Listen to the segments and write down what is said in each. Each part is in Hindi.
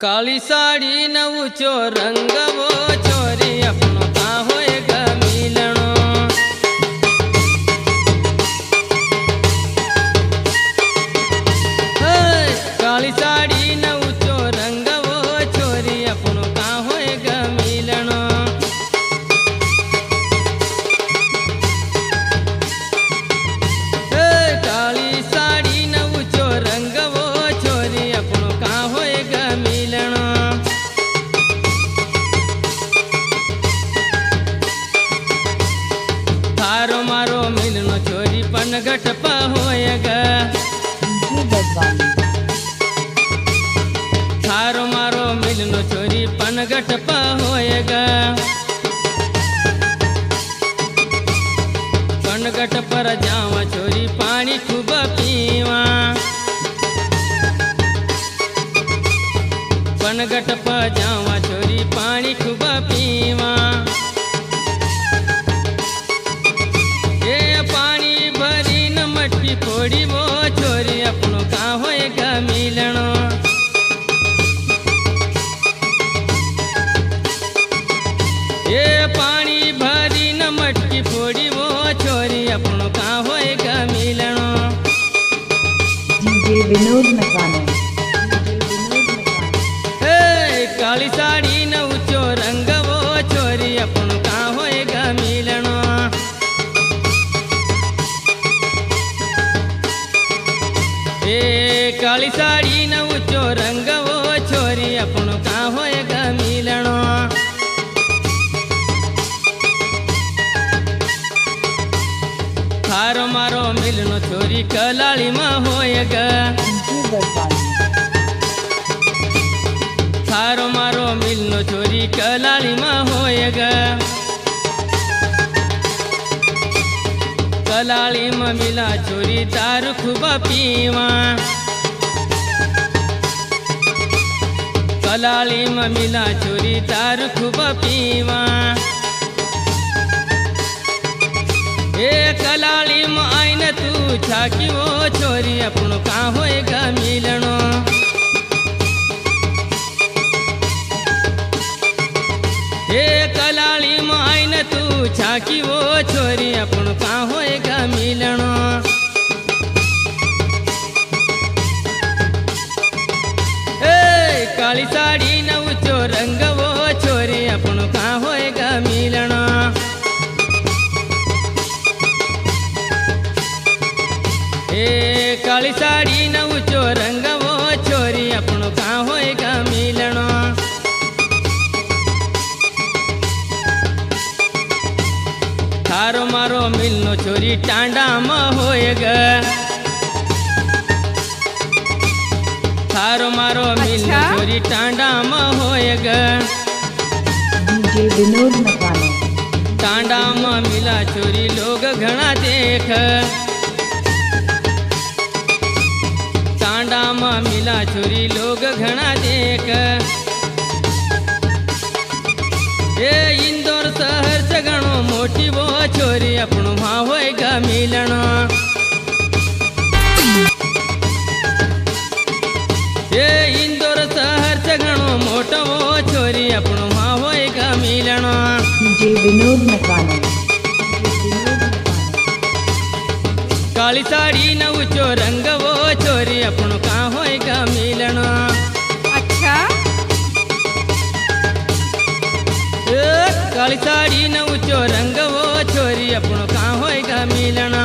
काली साड़ी न ऊंचो रंग वो छोरी अपनो का होएगा मिलनो। काली साड़ी न ऊंचो रंग वो छोरी अपनो का होएगा मिलनो। काली साड़ी न ऊंचो रंग वो छोरी अपनो का होएगा मिलनो। थारो मारो मिलनो छोरी पनघट पा होएगा। थारो मारो मिलनो छोरी पनघट पा होएगा। पनघट पर जावा छोरी पानी खूब पीवा। पनघट पर जावा छोरी पानी खूब पीवा। ये पानी भरी न मटकी फोड़ी वो छोरी अपनो का होएगा मिलनो। ये पानी भरी न मटकी फोड़ी वो छोरी अपनो का होएगा मिलनो। डीजे विनोद मकानो। काली साड़ी न ऊंचो रंग वो छोरी अपनो का होएगा मिलनो। काली साड़ी न ऊंचो रंग वो छोरी अपनो का होएगा मिलनो। थारो मारो मिलनो छोरी कलाली में होएगा। थारो मारो मिलनो छोरी कलाली में होएगा। कलाली में मिला छोरी दारू खूब पीवा। कलाली में मिला छोरी दारू खूब पीवा। ए कलाली में आईन तू छाकी वो छोरी अपनो का होएगा मिलनो। ए कलाली में आईन तू छाकी वो छोरी अपनो का होएगा मिलनो। काली साड़ी न ऊंचो रंग वो छोरी अपनो का होएगा मिलनो। काली साड़ी न ऊंचो रंग वो छोरी अपनो का होएगा मिलनो। थारो मारो मिलनो छोरी टांडा में होएगा। थारो मारो मिलनो छोरी टांडा में होएगा। डीजे विनोद मकानो। टांडा में मिला छोरी लोग घना देख। टांडा में मिला छोरी लोग घना देख। ए इंदौर शहर से घणो मोटी वो छोरी अपनो वहाँ होएगा मिलनो। ए इंदौर शहर से घणो मोटो वो छोरी अपनो वहाँ होएगा मिलनो। डीजे विनोद मकानो। काली साड़ी न ऊंचो रंग वो छोरी अपनो का होएगा मिलनो। अच्छा काली साड़ी न ऊंचो रंग वो छोरी अपनो का होएगा मिलनो।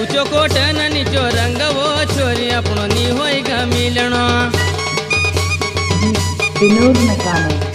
ऊंचो कोट न नीचो रंग वो छोरी अपनो नी होएगा मिलनो। विनोद मकानो।